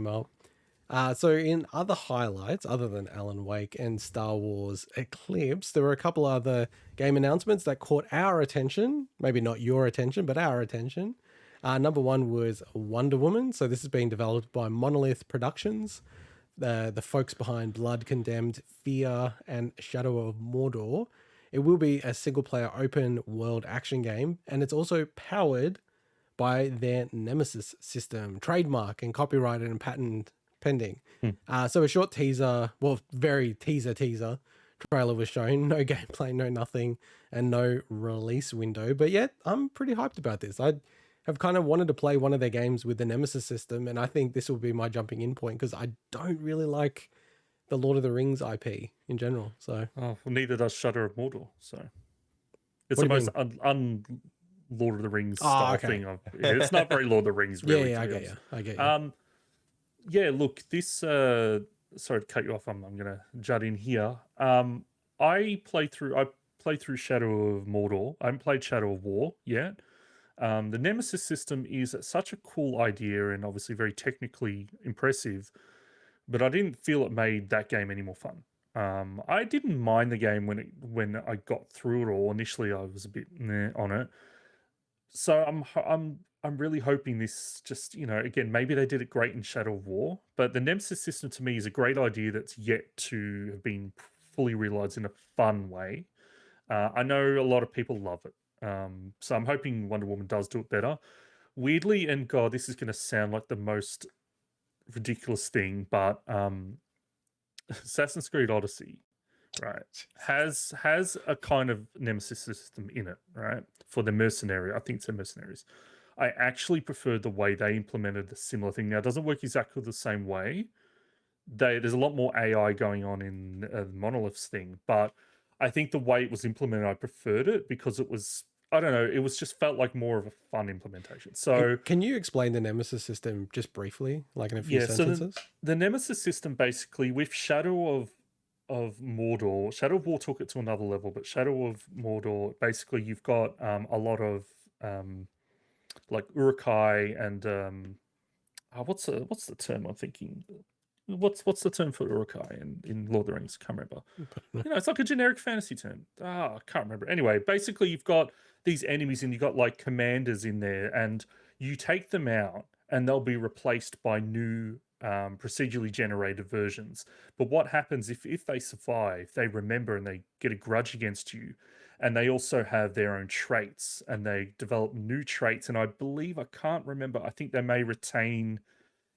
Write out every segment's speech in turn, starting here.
up. So in other highlights, other than Alan Wake and Star Wars Eclipse, there were a couple other game announcements that caught our attention. Maybe not your attention, but our attention. Number one was Wonder Woman. So this is being developed by Monolith Productions, the folks behind Blood Condemned, F.E.A.R, and Shadow of Mordor. It will be a single-player open-world action game, and it's also powered by their Nemesis system, trademark and copyrighted and patent pending. So a short teaser, well, very teaser trailer was shown. No gameplay, no nothing, and no release window. But yet, I'm pretty hyped about this. I have kind of wanted to play one of their games with the Nemesis system, and I think this will be my jumping in point because I don't really like the Lord of the Rings IP in general. So, well, neither does Shadow of Mordor. So it's What the do you most Lord of the Rings style thing. It's not very Lord of the Rings, really. yeah, I get you. Yeah, look, this. Sorry to cut you off. I'm going to jut in here. I played through Shadow of Mordor. I haven't played Shadow of War yet. The Nemesis system is such a cool idea and obviously very technically impressive, but I didn't feel it made that game any more fun. I didn't mind the game when I got through it all. Initially, I was a bit meh on it. So I'm really hoping this just, again, maybe they did it great in Shadow of War, but the Nemesis system to me is a great idea that's yet to have been fully realized in a fun way. I know a lot of people love it. So I'm hoping Wonder Woman does do it better. Weirdly, and God, this is going to sound like the most ridiculous thing, but Assassin's Creed Odyssey, right, has a kind of Nemesis system in it, right, for the mercenary. I think it's the mercenaries. I actually prefer the way they implemented a similar thing. Now, it doesn't work exactly the same way. There's a lot more AI going on in the Monolith's thing, but I think the way it was implemented, I preferred it because it was, I don't know, it was just felt like more of a fun implementation. So Can you explain the Nemesis system just briefly, like in a few yeah, sentences? so the Nemesis system basically with Shadow of Mordor, Shadow of War took it to another level, but Shadow of Mordor, basically you've got a lot of like Urukai and what's the term I'm thinking? What's the term for Urukai in Lord of the Rings? Can't remember. It's like a generic fantasy term. I can't remember. Anyway, basically you've got these enemies and you've got like commanders in there, and you take them out and they'll be replaced by new procedurally generated versions. But what happens if they survive, they remember and they get a grudge against you, and they also have their own traits and they develop new traits. And I believe, I can't remember, I think they may retain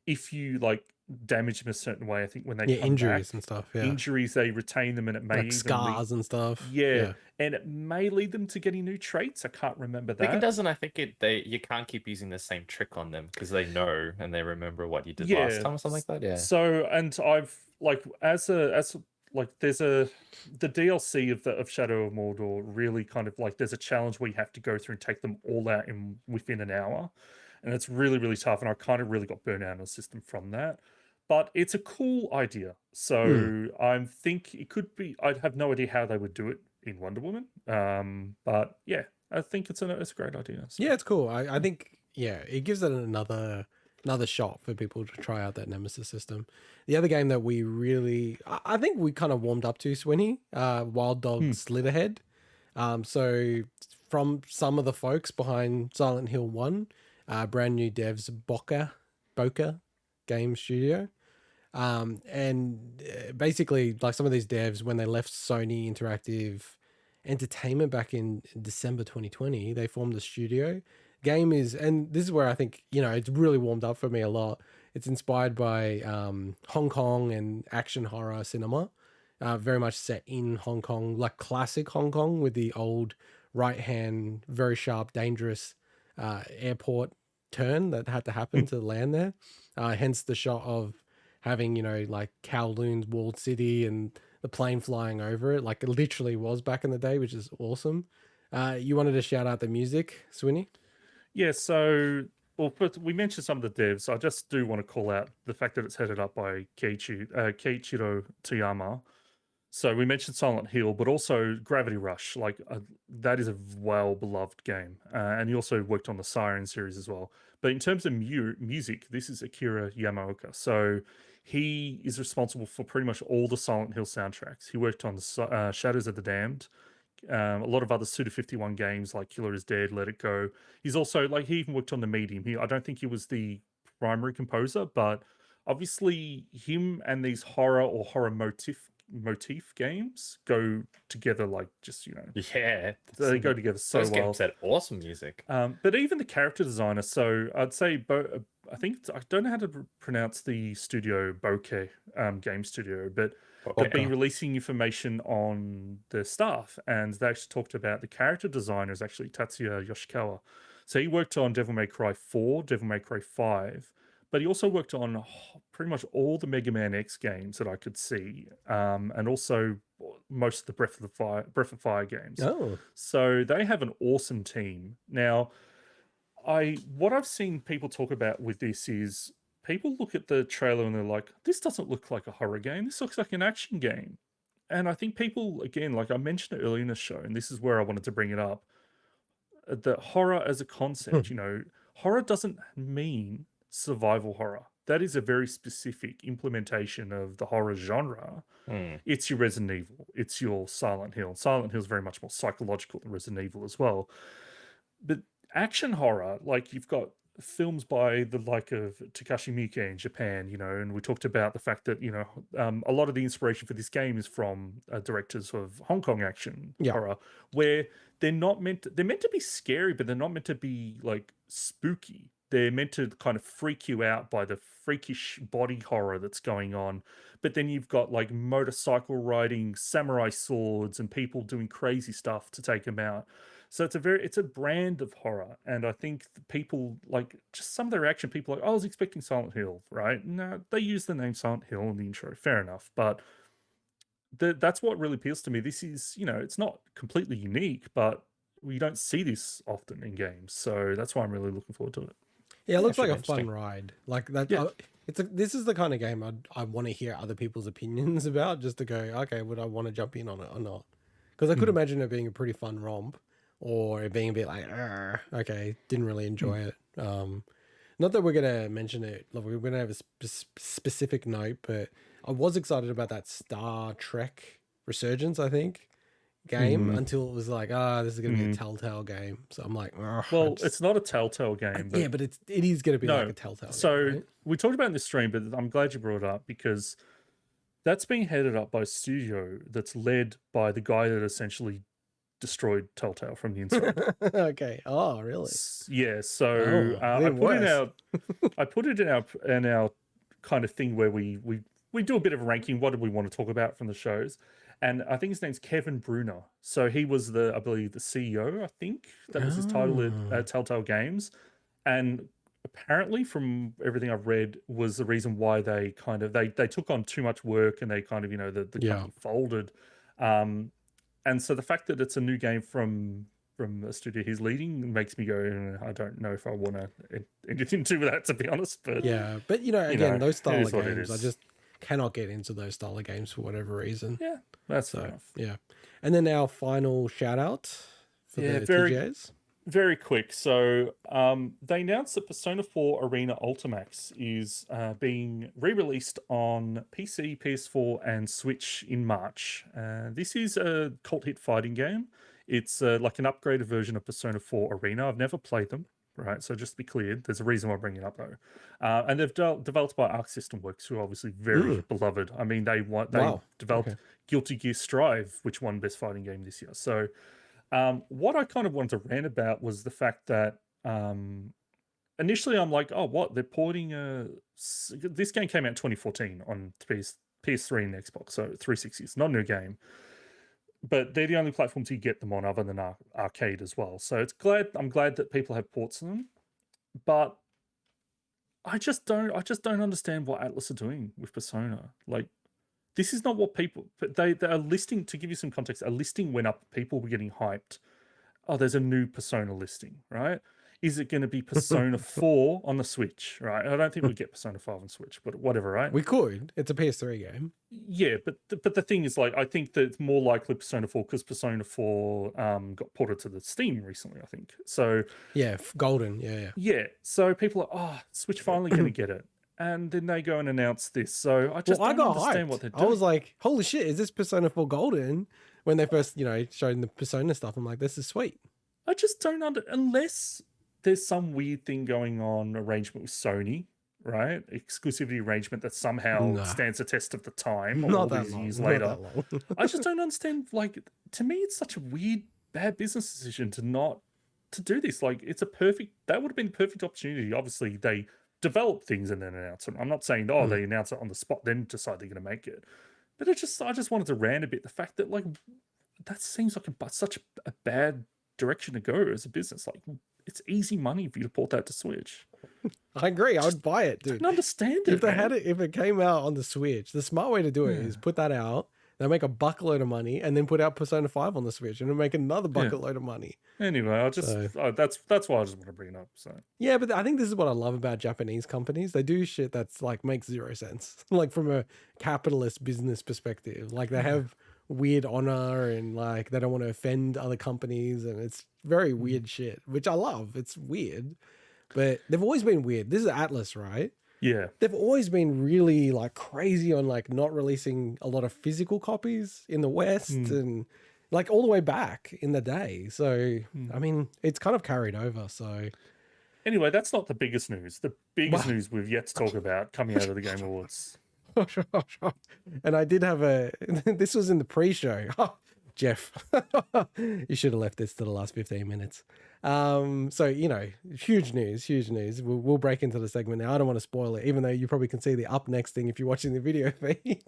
if you like damage them a certain way. I think when they come injuries back, and stuff. Yeah, injuries, they retain them, and it may like even scars and stuff. yeah, and it may lead them to getting new traits. I can't remember I think it that. doesn't. I think you can't keep using the same trick on them because they know and they remember what you did Yeah. last time or something like that. Yeah. So, and I've like as like there's the DLC of Shadow of Mordor really kind of like there's a challenge where you have to go through and take them all out within an hour, and it's really really tough. And I kind of really got burnt out on the system from that. But it's a cool idea. So I think it could be. I'd have no idea how they would do it in Wonder Woman. But yeah, I think it's a great idea. So. Yeah, it's cool. I think it gives it another shot for people to try out that Nemesis system. The other game that we really, I think we kind of warmed up to, Swinny, Wild Dog Slitterhead. So from some of the folks behind Silent Hill 1, brand new devs, Bokeh Game Studio. And basically, like some of these devs, when they left Sony Interactive Entertainment back in December 2020, they formed the studio. Game is, and this is where I think, it's really warmed up for me a lot. It's inspired by Hong Kong and action horror cinema, very much set in Hong Kong, like classic Hong Kong with the old right-hand, very sharp, dangerous airport turn that had to happen to land there. Hence the shot of having, like Kowloon Walled City and the plane flying over it, like it literally was back in the day, which is awesome. You wanted to shout out the music, Swinny? Yeah, so but we mentioned some of the devs. I just do want to call out the fact that it's headed up by Keiichiro Toyama. So we mentioned Silent Hill, but also Gravity Rush. Like that is a well-beloved game. And he also worked on the Siren series as well. But in terms of music, this is Akira Yamaoka. So he is responsible for pretty much all the Silent Hill soundtracks. He worked on Shadows of the Damned, a lot of other Suda 51 games like Killer is Dead, Let It Go. He's also he even worked on The Medium. I don't think he was the primary composer, but obviously him and these horror or horror motif games go together Yeah, they go together so those well. games had awesome music. But even the character designer, so I'd say I don't know how to pronounce the studio, Bokeh Game Studio, but they've been releasing information on the staff, and they actually talked about the character designer is actually Tatsuya Yoshikawa. So he worked on Devil May Cry 4, Devil May Cry 5, but he also worked on pretty much all the Mega Man X games that I could see, and also most of the Breath of Fire games. Oh, so they have an awesome team. Now, what I've seen people talk about with this is people look at the trailer and they're like, this doesn't look like a horror game. This looks like an action game. And I think people, again, like I mentioned it earlier in the show, and this is where I wanted to bring it up, that horror as a concept, horror doesn't mean survival horror. That is a very specific implementation of the horror genre. It's your Resident Evil. It's your Silent Hill. Silent Hill is very much more psychological than Resident Evil as well. But action horror, like you've got films by the like of Takashi Miike in Japan, and we talked about the fact that, a lot of the inspiration for this game is from directors of Hong Kong action horror, where they're meant to be scary, but they're not meant to be like spooky. They're meant to kind of freak you out by the freakish body horror that's going on. But then you've got like motorcycle riding, samurai swords, and people doing crazy stuff to take them out. So it's a brand of horror. And I think people like just some of the reaction, people are like, I was expecting Silent Hill, right? No, they use the name Silent Hill in the intro. Fair enough. But that's what really appeals to me. This is, it's not completely unique, but we don't see this often in games. So that's why I'm really looking forward to it. Yeah, it looks like a fun ride. Like that. Yeah. This is the kind of game I want to hear other people's opinions about, just to go, okay, would I want to jump in on it or not? Because I could imagine it being a pretty fun romp, or it being a bit like, okay, didn't really enjoy it. Not that we're gonna mention it. Like, we're gonna have a specific note, but I was excited about that Star Trek Resurgence, I think, game until it was like, this is going to be a Telltale game. So I'm like, well, it's not a Telltale game. But but it is going to be like a Telltale game, right? We talked about in this stream, but I'm glad you brought it up because that's being headed up by a studio that's led by the guy that essentially destroyed Telltale from the inside. Okay. Oh, really? Yeah. So I put it in our kind of thing where we do a bit of ranking. What do we want to talk about from the shows? And I think his name's Kevin Bruner. So he was I believe the CEO, I think. That was his title at Telltale Games. And apparently from everything I've read was the reason why they kind of, they took on too much work and they kind of, the company folded. And so the fact that it's a new game from a studio he's leading makes me go, I don't know if I want to get into that, to be honest. But yeah, but again, those style of games, I just cannot get into those style of games for whatever reason. Yeah, that's fair enough. Yeah. And then our final shout out for the TGAs. Very quick. So they announced that Persona 4 Arena Ultimax is being re-released on PC, PS4, and Switch in March. This is a cult hit fighting game. It's like an upgraded version of Persona 4 Arena. I've never played them, right? So just to be clear, there's a reason why I'm bringing it up though. And they've developed by Arc System Works, who are obviously very beloved. I mean, they developed Guilty Gear Strive, which won Best Fighting Game this year. So what I kind of wanted to rant about was the fact that initially I'm like, oh, what? They're porting this game came out in 2014 on PS3 and Xbox, so 360. It's not a new game. But they're the only platforms you get them on other than arcade as well. So I'm glad that people have ports of them. But I just don't understand what Atlas are doing with Persona. Like, this is not what people, they are listing, to give you some context, a listing went up, people were getting hyped. Oh, there's a new Persona listing, right? is it going to be Persona 4 on the Switch, right? I don't think we get Persona 5 on Switch, but whatever, right? We could. It's a PS3 game. Yeah, but the thing is, like, I think that it's more likely Persona 4 because Persona 4 got ported to the Steam recently, I think. So Yeah, Golden. Yeah. yeah, so people are, oh, Switch finally going to get it. And then they go and announce this. So I just Well, I don't got understand hyped. what they're doing. I was like, holy shit, is this Persona 4 Golden? When they first, showed the Persona stuff, I'm like, this is sweet. I just don't unless there's some weird thing going on, arrangement with Sony, right? Exclusivity arrangement that somehow Nah. stands the test of the time all Not that these long. years Not later. that long. I just don't understand. Like, to me, it's such a weird, bad business decision to do this. Like, that would have been the perfect opportunity. Obviously, they develop things and then announce them. I'm not saying, they announce it on the spot, then decide they're going to make it. But I just wanted to rant a bit. The fact that, like, that seems like such a bad direction to go as a business. Like, it's easy money for you to port that to Switch. I agree. I would buy it, I dude. don't understand it. If they had it, if it came out on the Switch, the smart way to do it is put that out. They make a buckload of money and then put out Persona 5 on the Switch and it'll make another bucketload of money. Anyway, that's why I just want to bring it up. So Yeah, but I think this is what I love about Japanese companies. They do shit that's like makes zero sense. Like from a capitalist business perspective. Like they have weird honor and like they don't want to offend other companies and it's very weird shit, which I love. It's weird. But they've always been weird. This is Atlas, right? yeah, They've always been really like crazy on like not releasing a lot of physical copies in the West and like all the way back in the day. So, I mean, it's kind of carried over. So, anyway, that's not the biggest news. The biggest news we've yet to talk about coming out of the Game Awards. and I did have this was in the pre-show. Jeff, you should have left this to the last 15 minutes. So, huge news. We'll break into the segment now. I don't want to spoil it, even though you probably can see the up next thing if you're watching the video feed.